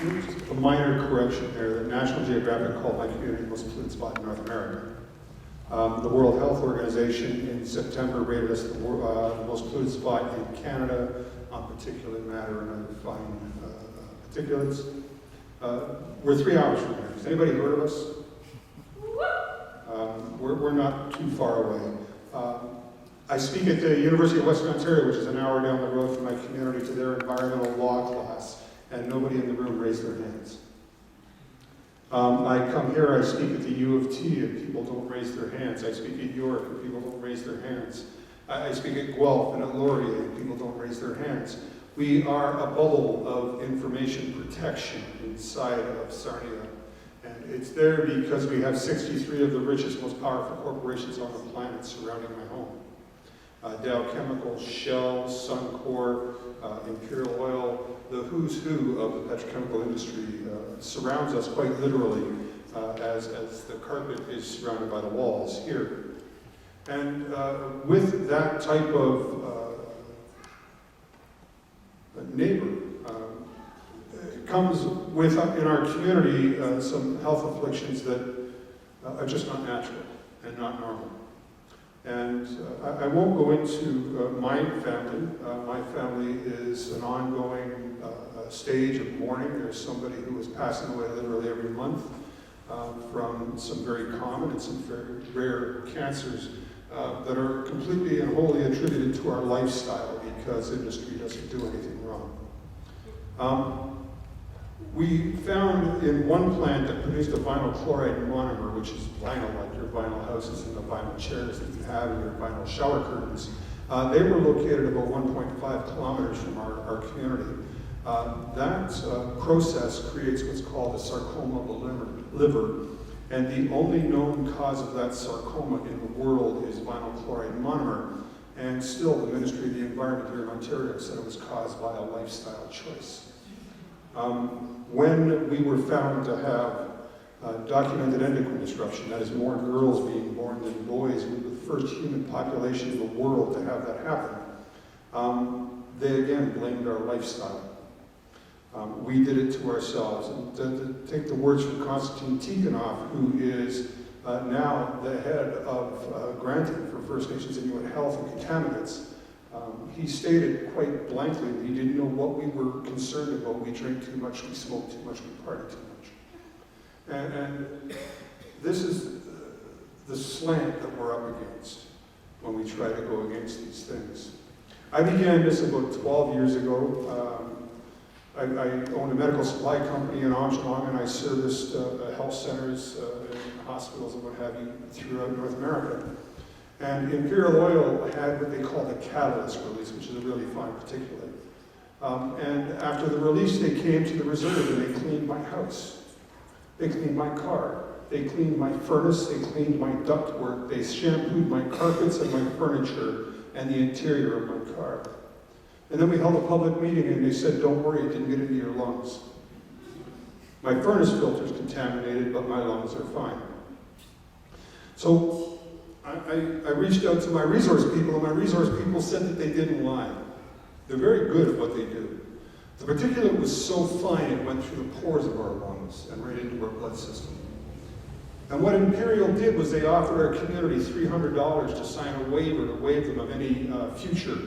A minor correction there. The National Geographic called my community the most polluted spot in North America. The World Health Organization in September rated us the most polluted spot in Canada on particulate matter and other fine particulates. We're 3 hours from here. Has anybody heard of us? We're not too far away. I speak at the University of Western Ontario, which is an hour down the road from my community, to their environmental law class, and nobody in the room raised their hands. I come here, I speak at the U of T, and people don't raise their hands. I speak at York, and people don't raise their hands. I speak at Guelph and at Laurier, and people don't raise their hands. We are a bubble of information protection inside of Sarnia. And it's there because we have 63 of the richest, most powerful corporations on the planet surrounding my home. Dow Chemical, Shell, Suncor, Imperial Oil, the who's who of the petrochemical industry surrounds us quite literally as the carpet is surrounded by the walls here. And with that type of neighbor, comes with, in our community, some health afflictions that are just not natural and not normal. And I won't go into my family. My family is an ongoing stage of mourning. There's somebody who is passing away literally every month from some very common and some very rare cancers that are completely and wholly attributed to our lifestyle because industry doesn't do anything wrong. We found in one plant that produced a vinyl chloride monomer, which is vinyl, like your vinyl houses and the vinyl chairs that you have and your vinyl shower curtains. They were located about 1.5 kilometers from our community. That process creates what's called a sarcoma of the liver, and the only known cause of that sarcoma in the world is vinyl chloride monomer, and still the Ministry of the Environment here in Ontario said it was caused by a lifestyle choice. When we were found to have documented endocrine disruption, that is more girls being born than boys, we were the first human population in the world to have that happen, they again blamed our lifestyle. We did it to ourselves. And to take the words from Konstantin Tikhonov, who is now the head of granting for First Nations Inuit Health and Contaminants, he stated quite blankly that he didn't know what we were concerned about. We drink too much, we smoke too much, we party too much. And this is the slant that we're up against when we try to go against these things. I began this about 12 years ago. I owned a medical supply company in Aamjiwnaang, and I serviced health centers and hospitals and what have you throughout North America. And Imperial Oil had what they call the catalyst release, which is a really fine particulate. And after the release, they came to the reserve and they cleaned my house. They cleaned my car. They cleaned my furnace. They cleaned my ductwork. They shampooed my carpets and my furniture and the interior of my car. And then we held a public meeting and they said, don't worry, it didn't get into your lungs. My furnace filter's contaminated, but my lungs are fine. So I reached out to my resource people, and my resource people said that they didn't lie. They're very good at what they do. The particulate was so fine it went through the pores of our lungs and right into our blood system. And what Imperial did was they offered our community $300 to sign a waiver to waive them of any future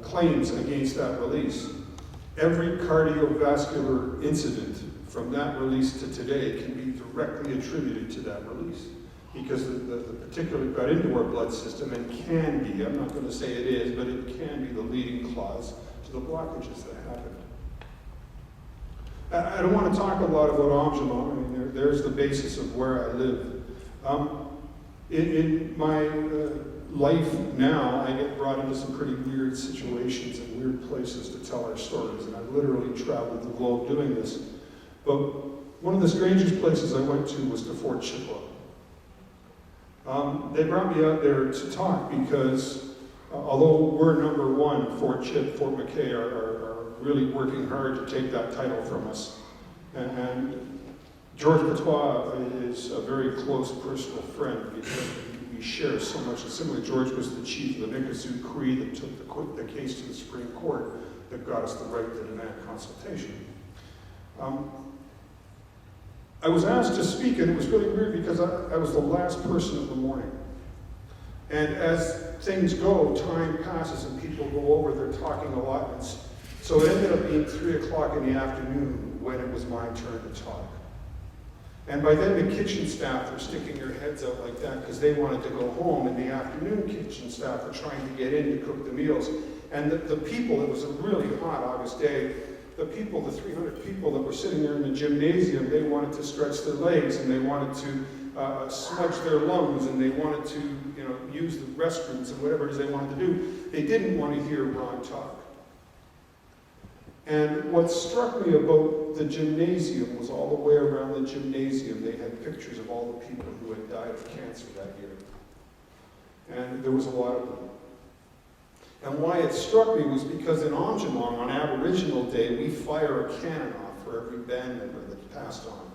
claims against that release. Every cardiovascular incident from that release to today can be directly attributed to that release, because the particulate got into our blood system and can be, I'm not going to say it is, but it can be the leading cause to the blockages that happened. I don't want to talk a lot about Aamjiwnaang. I mean, there's the basis of where I live. In my life now, I get brought into some pretty weird situations and weird places to tell our stories, and I've literally traveled the globe doing this. But one of the strangest places I went to was to Fort Chippewa. They brought me out there to talk because although we're number one, Fort Chip, Fort McKay are really working hard to take that title from us. And George Patois is a very close personal friend because we share so much. And similarly, George was the chief of the Mikisew Cree that took the case to the Supreme Court that got us the right to demand consultation. I was asked to speak, and it was really weird because I was the last person of the morning. And as things go, time passes and people go over their talking allotments. So it ended up being 3 o'clock in the afternoon when it was my turn to talk. And by then the kitchen staff were sticking their heads out like that because they wanted to go home, and the afternoon kitchen staff were trying to get in to cook the meals. And the people, it was a really hot August day, the 300 people that were sitting there in the gymnasium, they wanted to stretch their legs, and they wanted to smudge their lungs, and they wanted to use the restrooms and whatever it is they wanted to do. They didn't want to hear Ron talk. And what struck me about the gymnasium was all the way around the gymnasium, they had pictures of all the people who had died of cancer that year. And there was a lot of them. And why it struck me was because in Aamjiwnaang, on Aboriginal Day, we fire a cannon off for every band member that passed on.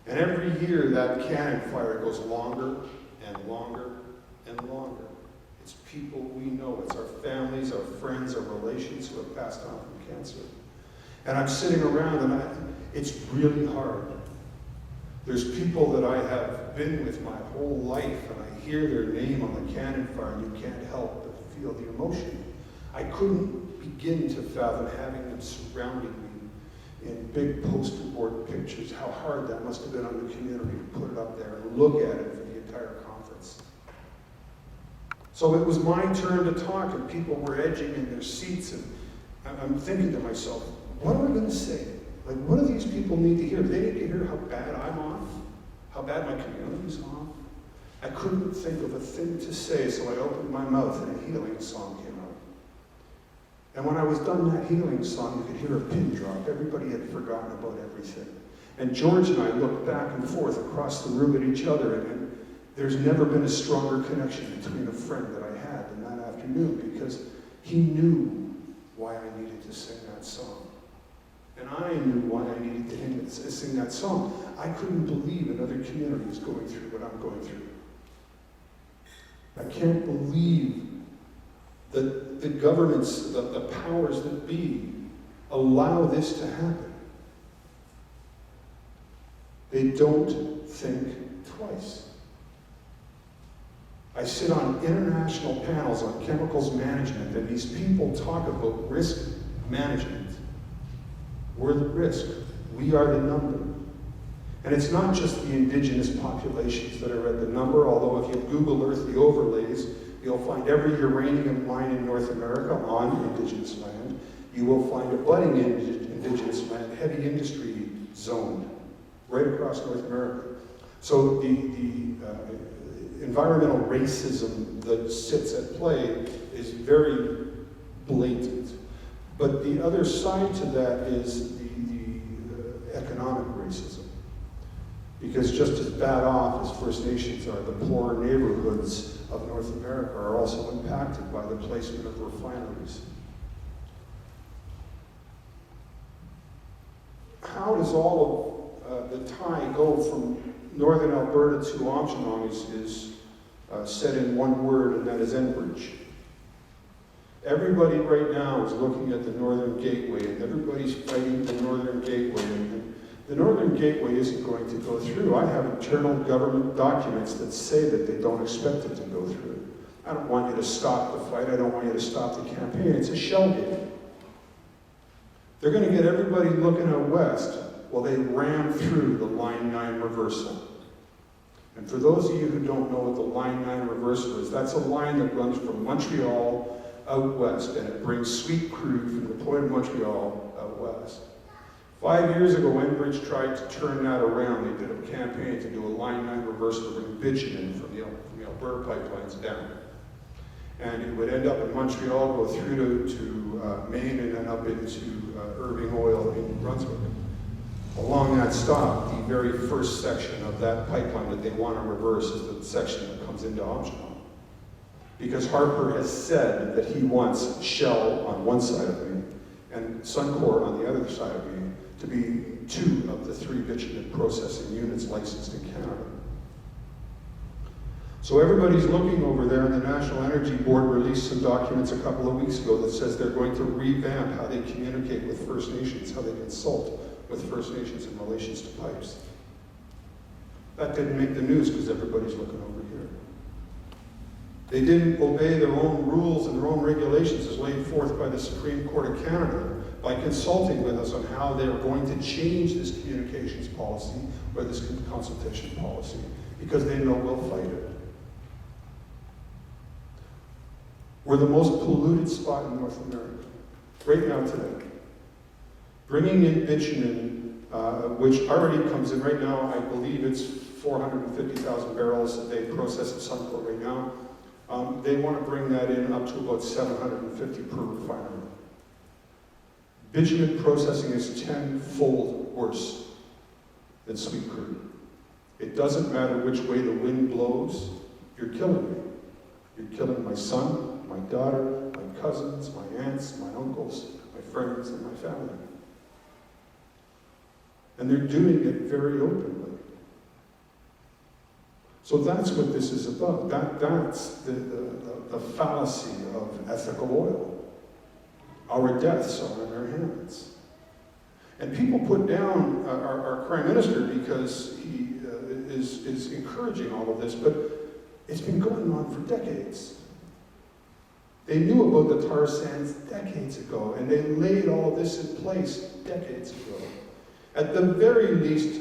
And every year that cannon fire goes longer and longer and longer. It's people we know. It's our families, our friends, our relations who have passed on from cancer. And I'm sitting around and it's really hard. There's people that I have been with my whole life, and I hear their name on the cannon fire, and you can't help but feel the emotion. I couldn't begin to fathom having them surrounding me in big poster board pictures, how hard that must have been on the community to put it up there and look at it for the entire conference. So it was my turn to talk, and people were edging in their seats, and I'm thinking to myself, what am I going to say? Like, what do these people need to hear? Do they need to hear how bad I'm off? How bad my community's off? I couldn't think of a thing to say, so I opened my mouth and a healing song came out. And when I was done that healing song, you could hear a pin drop. Everybody had forgotten about everything. And George and I looked back and forth across the room at each other, and there's never been a stronger connection between a friend that I had than that afternoon, because he knew why I needed to sing that song. And I knew why I needed to sing that song. I couldn't believe another community is going through what I'm going through. I can't believe that the governments, the powers that be, allow this to happen. They don't think twice. I sit on international panels on chemicals management, and these people talk about risk management. We're the risk. We are the number. And it's not just the indigenous populations that are at the number, although if you Google Earth the overlays, you'll find every uranium mine in North America on indigenous land. You will find abutting indigenous land, heavy industry zone, right across North America. So the environmental racism that sits at play is very blatant. But the other side to that is the economic racism. Because just as bad off as First Nations are, the poorer neighborhoods of North America are also impacted by the placement of refineries. How does all of the tie go from northern Alberta to Aamjiwnaang is said in one word, and that is Enbridge. Everybody right now is looking at the Northern Gateway, and everybody's fighting the Northern Gateway. And the Northern Gateway isn't going to go through. I have internal government documents that say that they don't expect it to go through. I don't want you to stop the fight. I don't want you to stop the campaign. It's a shell game. They're going to get everybody looking out west while they ram through the Line 9 reversal. And for those of you who don't know what the Line 9 reversal is, that's a line that runs from Montreal out west, and it brings sweet crude from the Port of Montreal out west. 5 years ago, Enbridge tried to turn that around. They did a campaign to do a Line 9 reversal to bring bitumen from the Alberta pipelines down. And it would end up in Montreal, go through to Maine, and then up into Irving Oil in Brunswick. Along that stop, the very first section of that pipeline that they want to reverse is the section that comes into Aamjiwnaang. Because Harper has said that he wants Shell on one side of me and Suncor on the other side of me to be 2 of the 3 bitumen processing units licensed in Canada. So everybody's looking over there, and the National Energy Board released some documents a couple of weeks ago that says they're going to revamp how they communicate with First Nations, how they consult with First Nations in relations to pipes. That didn't make the news because everybody's looking over here. They didn't obey their own rules and their own regulations as laid forth by the Supreme Court of Canada by consulting with us on how they're going to change this communications policy or this consultation policy, because they know we'll fight it. We're the most polluted spot in North America, right now today. Bringing in bitumen, which already comes in right now, I believe it's 450,000 barrels that they process at Suncor right now. They want to bring that in up to about 750 per refinery. Bitumen processing is 10-fold worse than sweet crude. It doesn't matter which way the wind blows, you're killing me. You're killing my son, my daughter, my cousins, my aunts, my uncles, my friends, and my family. And they're doing it very openly. So that's what this is about. That's the fallacy of ethical oil. Our deaths are in our hands. And people put down our Prime Minister because he is encouraging all of this, but it's been going on for decades. They knew about the tar sands decades ago, and they laid all this in place decades ago. At the very least,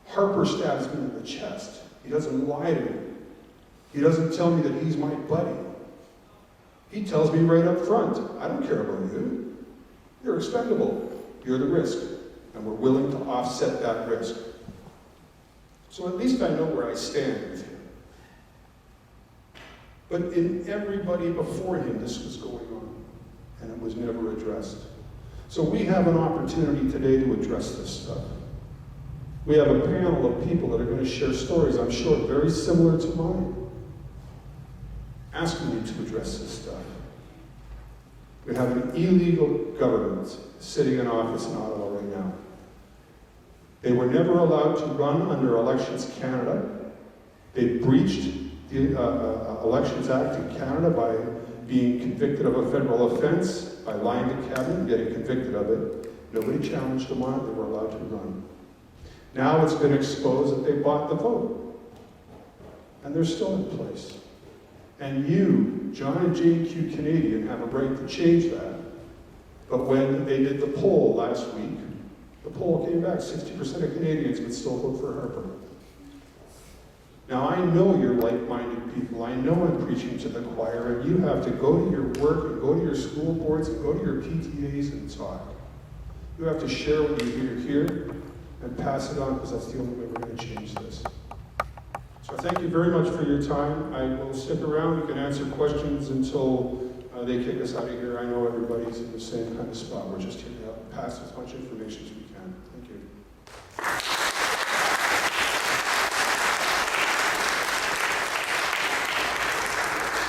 Harper stabs me in the chest. He doesn't lie to me. He doesn't tell me that he's my buddy. He tells me right up front, I don't care about you. You're expendable. You're the risk. And we're willing to offset that risk. So at least I know where I stand with him. But in everybody before him, this was going on. And it was never addressed. So we have an opportunity today to address this stuff. We have a panel of people that are going to share stories, I'm sure, very similar to mine, asking you to address this stuff. We have an illegal government sitting in office in Ottawa right now. They were never allowed to run under Elections Canada. They breached the Elections Act in Canada by being convicted of a federal offense, by lying to Cabinet, getting convicted of it. Nobody challenged them on it. They were allowed to run. Now it's been exposed that they bought the vote. And they're still in place. And you, John and Jane Q. Canadian, have a right to change that. But when they did the poll last week, the poll came back, 60% of Canadians would still vote for Harper. Now I know you're like-minded people. I know I'm preaching to the choir, and you have to go to your work and go to your school boards and go to your PTAs and talk. You have to share what you hear here and pass it on, because that's the only way we're going to change this. So thank you very much for your time. I will stick around. You can answer questions until they kick us out of here. I know everybody's in the same kind of spot. We're just here to pass as much information as we can. Thank you.